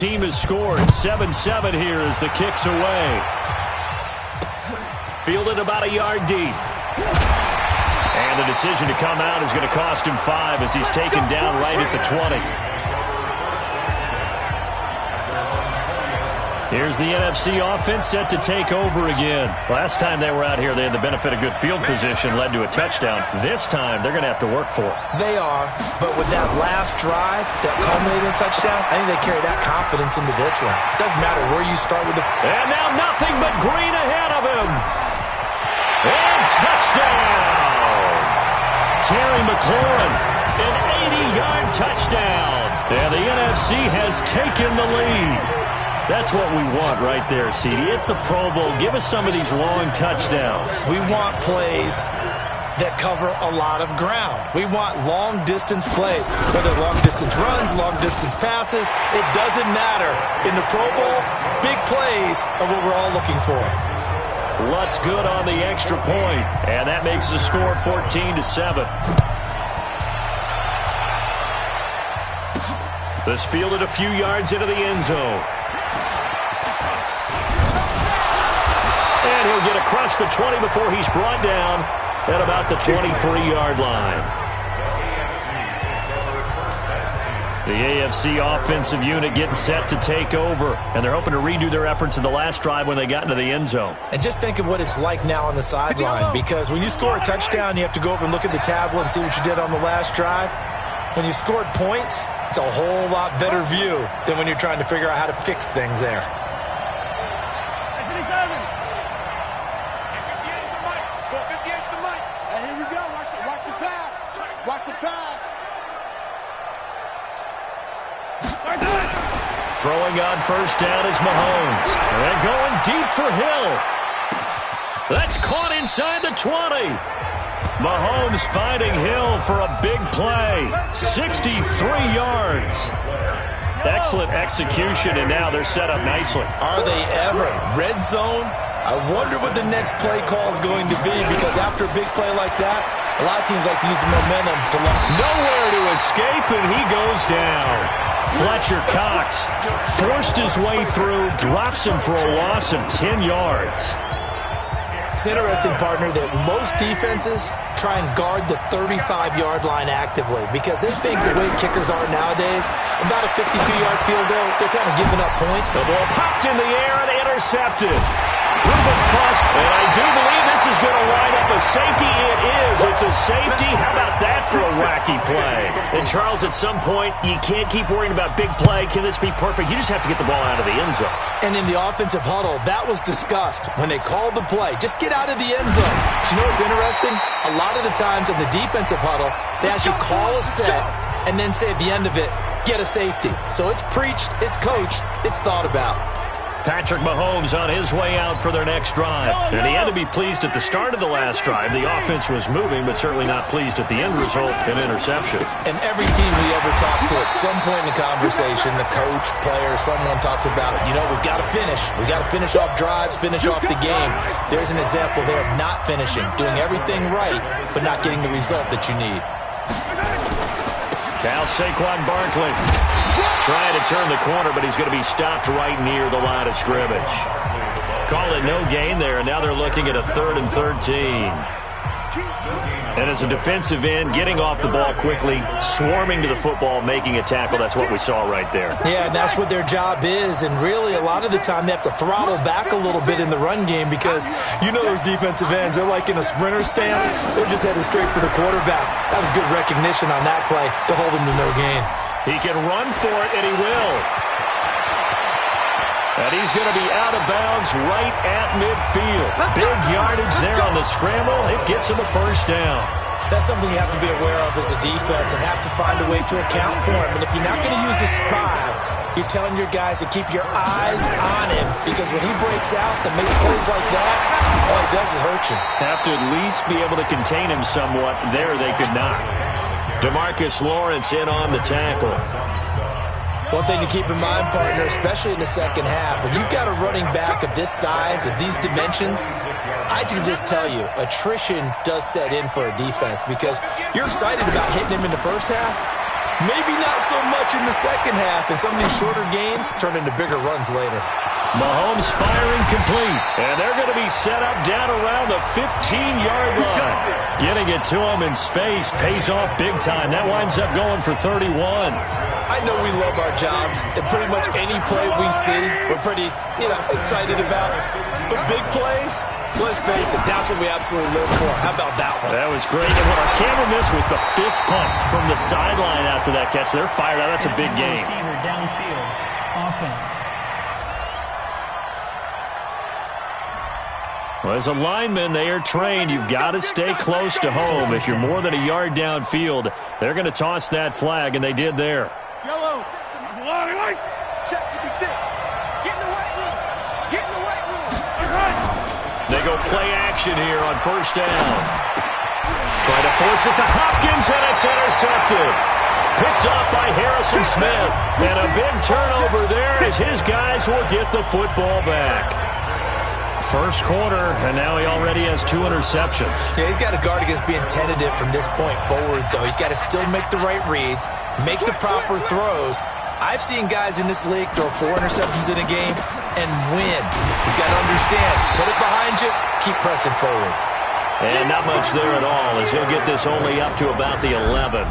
Team has scored 7-7 here as the kick's away. Fielded about a yard deep. And the decision to come out is going to cost him 5 as he's taken down right at the 20. Here's the NFC offense set to take over again. Last time they were out here, they had the benefit of good field position, led to a touchdown. This time, they're going to have to work for it. They are, but with that last drive that culminated in a touchdown, I think they carry that confidence into this one. It doesn't matter where you start with the... And now nothing but green ahead of him. And touchdown! Terry McLaurin, an 80-yard touchdown. And the NFC has taken the lead. That's what we want right there, CD. It's a Pro Bowl. Give us some of these long touchdowns. We want plays that cover a lot of ground. We want long-distance plays, whether long-distance runs, long-distance passes. It doesn't matter. In the Pro Bowl, big plays are what we're all looking for. Lutz good on the extra point, and that makes the score 14-7. This fielded a few yards into the end zone. And he'll get across the 20 before he's brought down at about the 23-yard line. The AFC offensive unit getting set to take over, and they're hoping to redo their efforts in the last drive when they got into the end zone. And just think of what it's like now on the sideline, because when you score a touchdown, you have to go over and look at the tablet and see what you did on the last drive. When you scored points, it's a whole lot better view than when you're trying to figure out how to fix things there. Throwing on first down is Mahomes. And going deep for Hill. That's caught inside the 20. Mahomes finding Hill for a big play. 63 yards. Excellent execution, and now they're set up nicely. Are they ever? Red zone? I wonder what the next play call is going to be, because after a big play like that, a lot of teams like to use the momentum to launch. Nowhere to escape, and he goes down. Fletcher Cox forced his way through, drops him for a loss of 10 yards. It's interesting, partner, that most defenses try and guard the 35-yard line actively because they think the way kickers are nowadays, about a 52-yard field goal, they're kind of giving up point. The ball popped in the air and intercepted. Ruben Fust, and I do believe this is going to wind up a safety. It is. It's a safety. How about that for a wacky play? And, Charles, at some point, you can't keep worrying about big play. Can this be perfect? You just have to get the ball out of the end zone. And in the offensive huddle, that was discussed when they called the play. Just get out of the end zone. But you know what's interesting? A lot of the times in the defensive huddle, they actually call a set and then say at the end of it, get a safety. So it's preached, it's coached, it's thought about. Patrick Mahomes on his way out for their next drive. And he had to be pleased at the start of the last drive. The offense was moving, but certainly not pleased at the end result, an interception. And every team we ever talk to at some point in the conversation, the coach, player, someone talks about, you know, we've got to finish. We've got to finish off drives, finish off the game. There's an example there of not finishing, doing everything right, but not getting the result that you need. Cal Saquon Barkley trying to turn the corner, but he's going to be stopped right near the line of scrimmage. Call it no gain there, and now they're looking at a 3rd and 13. And as a defensive end, getting off the ball quickly, swarming to the football, making a tackle, that's what we saw right there. Yeah, and that's what their job is, and really a lot of the time they have to throttle back a little bit in the run game because you know those defensive ends, they're like in a sprinter stance. They're just headed straight for the quarterback. That was good recognition on that play to hold him to no gain. He can run for it, and he will. And he's going to be out of bounds right at midfield. Big yardage there on the scramble. It gets him a first down. That's something you have to be aware of as a defense and have to find a way to account for him. And if you're not going to use a spy, you're telling your guys to keep your eyes on him because when he breaks out and makes plays like that, all he does is hurt you. Have to at least be able to contain him somewhat. There they could not. DeMarcus Lawrence in on the tackle. One thing to keep in mind, partner, especially in the second half, when you've got a running back of this size, of these dimensions, I can just tell you, attrition does set in for a defense because you're excited about hitting him in the first half, Maybe not so much in the second half, and some of these shorter gains turn into bigger runs later. Mahomes firing complete, and they're going to be set up down around the 15-yard line. Getting it to him in space pays off big time. That winds up going for 31. I know we love our jobs, and pretty much any play we see, we're pretty, excited about. But big plays, let's face it, that's what we absolutely live for. How about that one? That was great. And what our camera missed was the fist pump from the sideline after that catch. They're fired out. That's a big game. Receiver downfield, offense. Well, as a lineman, they are trained. You've got to stay close to home. If you're more than a yard downfield, they're going to toss that flag, and they did there. Yellow. Check 56. Get in the white room. Get in the white room. They go play action here on first down. Try to force it to Hopkins, and it's intercepted. Picked off by Harrison Smith. And a big turnover there as his guys will get the football back. First quarter, and now he already has 2 interceptions. Yeah, he's got to guard against being tentative from this point forward, though. He's got to still make the right reads, make the proper throws. I've seen guys in this league throw 4 interceptions in a game and win. He's got to understand, put it behind you, keep pressing forward. And not much there at all, as he'll get this only up to about the 11.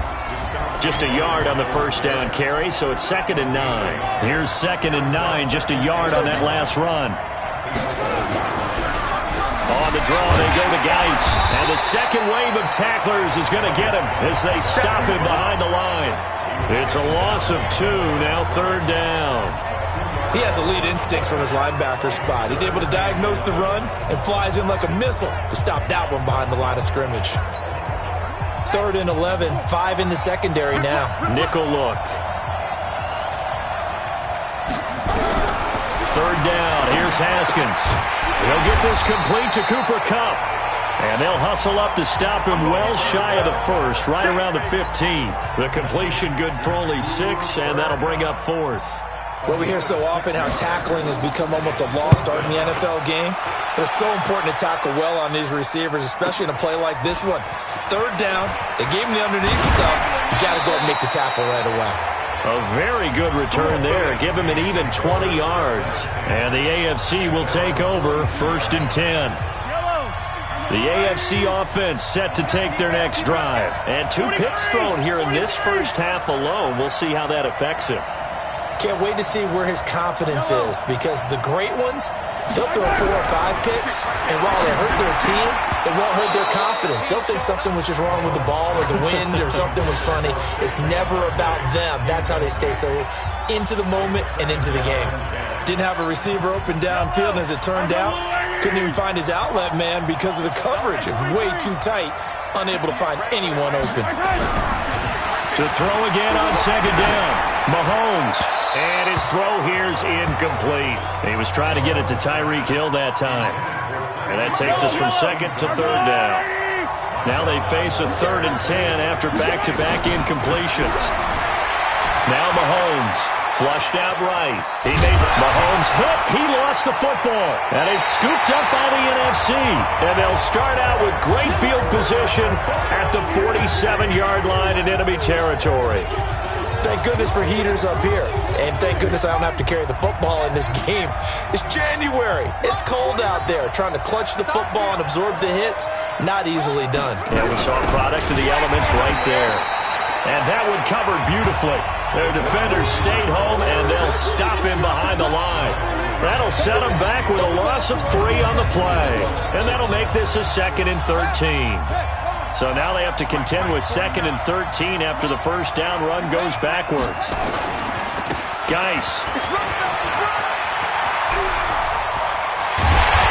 Just a yard on the first down carry, so it's 2nd and 9. Here's 2nd and 9, just a yard on that last run. On the draw, they go to Geis. And the second wave of tacklers is going to get him as they stop him behind the line. It's a loss of 2, now 3rd down. He has elite instincts from his linebacker spot. He's able to diagnose the run and flies in like a missile to stop that one behind the line of scrimmage. 3rd and 11, 5 in the secondary now. Nickel look. 3rd down, here's Haskins. He'll get this complete to Cooper Kupp. And they'll hustle up to stop him well shy of the first, right around the 15. The completion good for only 6, and that'll bring up 4th. Well, we hear so often how tackling has become almost a lost art in the NFL game. But it's so important to tackle well on these receivers, especially in a play like this one. 3rd down, they gave him the underneath stuff. You got to go and make the tackle right away. A very good return there. Give him an even 20 yards. And the AFC will take over 1st and 10. The AFC offense set to take their next drive. And 2 picks thrown here in this first half alone. We'll see how that affects him. Can't wait to see where his confidence is, because the great ones, they'll throw 4 or 5 picks, and while they hurt their team, it won't hurt their confidence. They'll think something was just wrong with the ball or the wind or something was funny. It's never about them. That's how they stay so into the moment and into the game. Didn't have a receiver open downfield, and as it turned out, couldn't even find his outlet man because of the coverage. It was way too tight, unable to find anyone open. To throw again on 2nd down, Mahomes. And his throw here's incomplete. He was trying to get it to Tyreek Hill that time. And that takes us from 2nd to 3rd down. Now they face a 3rd and 10 after back-to-back incompletions. Now Mahomes, flushed out right. He made Mahomes hit. He lost the football. And it's scooped up by the NFC. And they'll start out with great field position at the 47-yard line in enemy territory. Thank goodness for heaters up here. And thank goodness I don't have to carry the football in this game. It's January. It's cold out there. Trying to clutch the football and absorb the hits, not easily done. Yeah, we saw a product of the elements right there. And that one covered beautifully. Their defenders stayed home, and they'll stop him behind the line. That'll set them back with a loss of 3 on the play. And that'll make this a 2nd and 13. So now they have to contend with 2nd and 13 after the first down run goes backwards. Geis.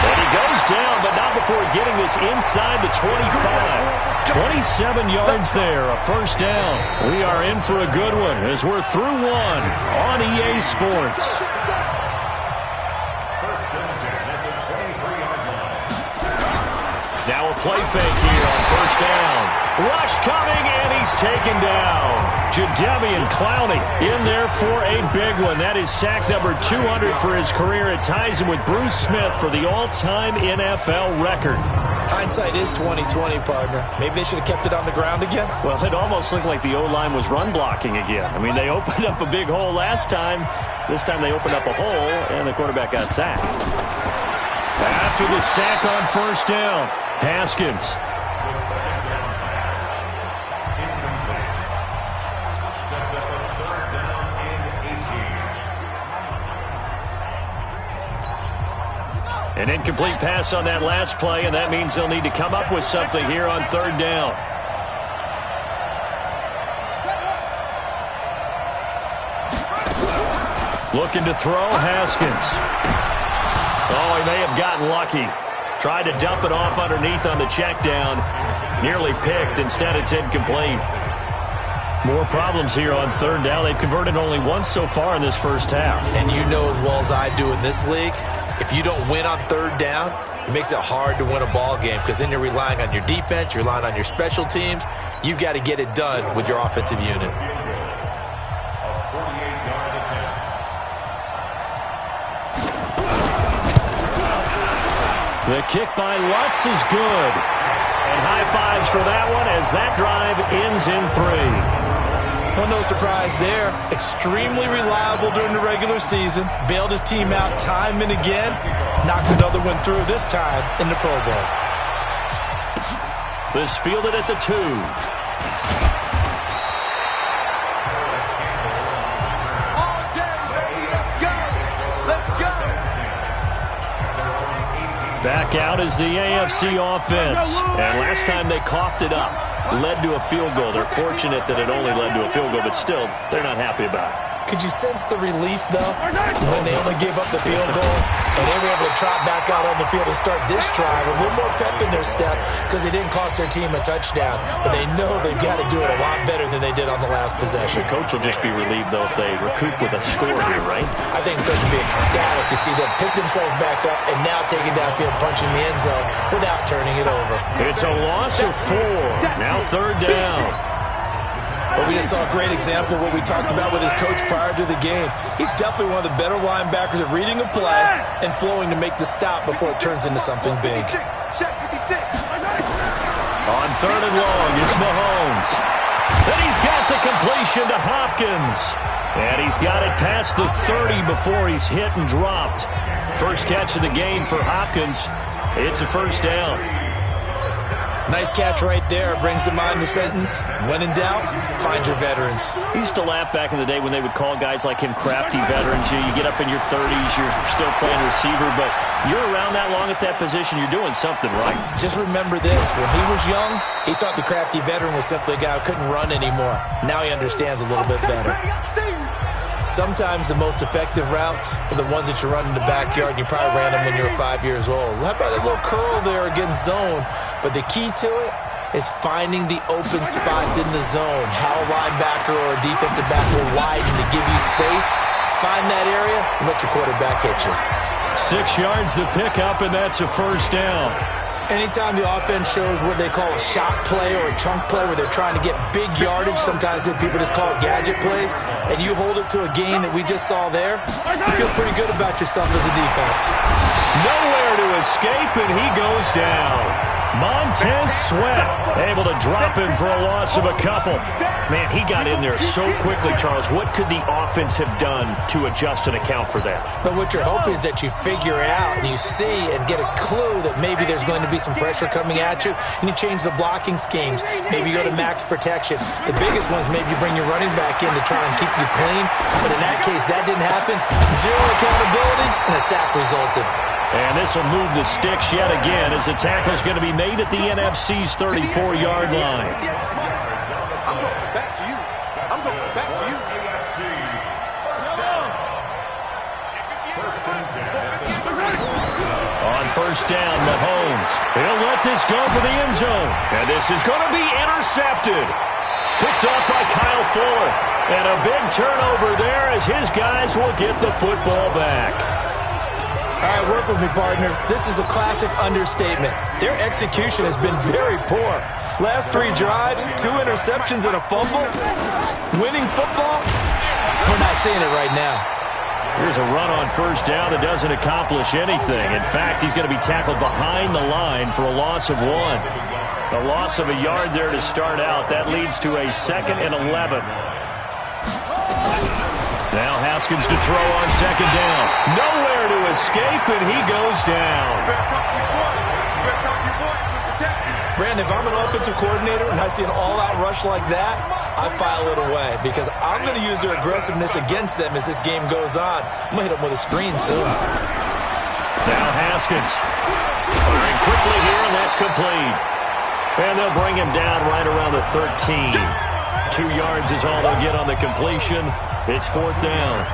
And he goes down, but not before getting this inside the 25. 27 yards there, a first down. We are in for a good one as we're through 1 on EA Sports. Now a play fake here on first down. Rush coming, and he's taken down. Jadeveon Clowney in there for a big one. That is sack number 200 for his career. It ties him with Bruce Smith for the all-time NFL record. Hindsight is 20/20, partner. Maybe they should have kept it on the ground again. Well, it almost looked like the O-line was run blocking again. I mean, they opened up a big hole last time. This time they opened up a hole, and the quarterback got sacked. After the sack on first down, Haskins. An incomplete pass on that last play, and that means they'll need to come up with something here on third down. Looking to throw, Haskins. Oh, he may have gotten lucky. Tried to dump it off underneath on the check down. Nearly picked. Instead, it's incomplete. More problems here on third down. They've converted only once so far in this first half. And you know as well as I do in this league, if you don't win on third down, it makes it hard to win a ball game because then you're relying on your defense, you're relying on your special teams. You've got to get it done with your offensive unit. The kick by Lutz is good. And high fives for that one as that drive ends in 3. Well, no surprise there. Extremely reliable during the regular season. Bailed his team out time and again. Knocks another one through, this time in the Pro Bowl. This fielded at the 2. All day, baby. Let's go. Let's go. Back out is the AFC offense. And last time they coughed it up. Led to a field goal. They're fortunate that it only led to a field goal, but still, they're not happy about it. Could you sense the relief, though, when they only gave up the field goal and they were able to trot back out on the field and start this drive a little more pep in their step because they didn't cost their team a touchdown, but they know they've got to do it a lot better than they did on the last possession. The coach will just be relieved, though, if they recoup with a score here, right? I think the coach will be ecstatic to see them pick themselves back up and now take it downfield, punching the end zone without turning it over. It's a loss of 4. Now third down. But we just saw a great example of what we talked about with his coach prior to the game. He's definitely one of the better linebackers at reading a play and flowing to make the stop before it turns into something big. Check 56. On third and long, it's Mahomes. And he's got the completion to Hopkins. And he's got it past the 30 before he's hit and dropped. First catch of the game for Hopkins. It's a first down. Nice catch right there. Brings to mind the sentence, when in doubt, find your veterans. I used to laugh back in the day when they would call guys like him crafty veterans. You get up in your 30s, you're still playing receiver, but you're around that long at that position, you're doing something right. Just remember this. When he was young, he thought the crafty veteran was simply a guy who couldn't run anymore. Now he understands a little bit better. Sometimes the most effective routes are the ones that you run in the backyard, and you probably ran them when you were 5 years old. How about a little curl there against zone? But the key to it is finding the open spots in the zone. How a linebacker or a defensive back will widen to give you space. Find that area and let your quarterback hit you. 6 yards the pickup, and that's a first down. Anytime the offense shows what they call a shot play or a chunk play where they're trying to get big yardage, sometimes people just call it gadget plays, and you hold it to a gain that we just saw there, you feel pretty good about yourself as a defense. Nowhere to escape, and he goes down. Montez Sweat able to drop him for a loss of a couple. Man, he got in there so quickly, Charles. What could the offense have done to adjust and account for that? But what you're hoping is that you figure it out and you see and get a clue that maybe there's going to be some pressure coming at you, and you change the blocking schemes. Maybe you go to max protection. The biggest one is maybe you bring your running back in to try and keep you clean. But in that case, that didn't happen. Zero accountability, and a sack resulted. And this will move the sticks yet again as the tackle is going to be made at the NFC's 34-yard line. I'm going back to you. I'm going back to you. On first down, Mahomes. He'll let this go for the end zone. And this is going to be intercepted. Picked up by Kyle Fuller. And a big turnover there as his guys will get the football back. All right, work with me, partner. This is a classic understatement. Their execution has been very poor. Last 3 drives, 2 interceptions and a fumble. Winning football? We're not seeing it right now. Here's a run on first down that doesn't accomplish anything. In fact, he's going to be tackled behind the line for a loss of 1. A loss of a yard there to start out. That leads to a 2nd and 11. Now Haskins to throw on second down. Nowhere to escape, and he goes down. Brandon, if I'm an offensive coordinator and I see an all-out rush like that, I file it away because I'm going to use their aggressiveness against them as this game goes on. I'm going to hit them with a screen soon. Now Haskins firing quickly here, and that's complete. And they'll bring him down right around the 13. 2 yards is all they'll get on the completion. It's 4th down.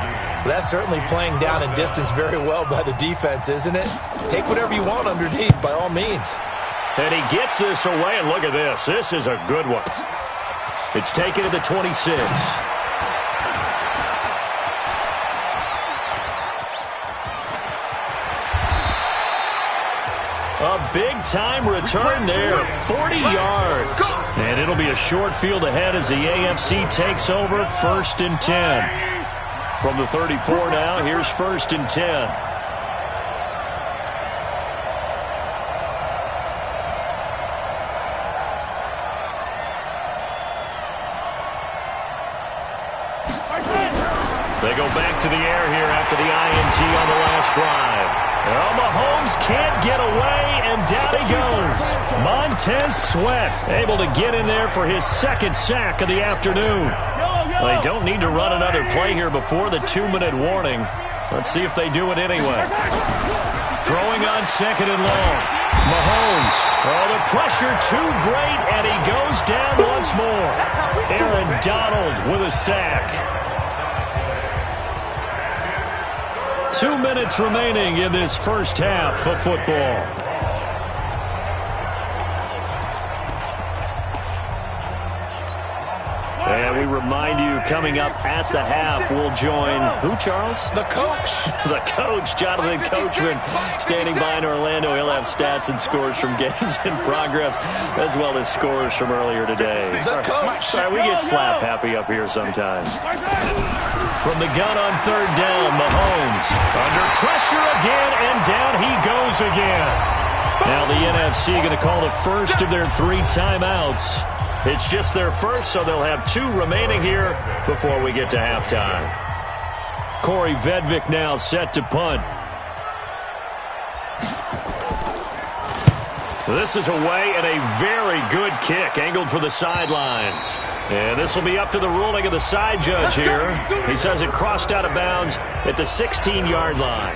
That's certainly playing down in distance very well by the defense, isn't it? Take whatever you want underneath, by all means. And he gets this away, and look at this. This is a good one. It's taken to the 26. A big-time return there, 40 yards. And it'll be a short field ahead as the AFC takes over 1st and 10. From the 34 now, here's 1st and 10. They go back to the air here after the INT on the last drive. Well, Mahomes can't get away, and down he goes. Montez Sweat able to get in there for his 2nd sack of the afternoon. They don't need to run another play here before the 2-minute warning. Let's see if they do it anyway. Throwing on 2nd and long. Mahomes. Oh, the pressure too great, and he goes down once more. Aaron Donald with a sack. 2 minutes remaining in this first half of football. And we remind you, coming up at the half, we'll join who, Charles? The coach. The coach, Jonathan Coachman, standing by in Orlando. He'll have stats and scores from games in progress, as well as scores from earlier today. The coach. Sorry, we get slap happy up here sometimes. From the gun on 3rd down, Mahomes under pressure again, and down he goes again. Now the NFC going to call the first of their 3 timeouts. It's just their first, so they'll have 2 remaining here before we get to halftime. Corey Vedvik now set to punt. This is away, and a very good kick angled for the sidelines. And this will be up to the ruling of the side judge here. He says it crossed out of bounds at the 16-yard line.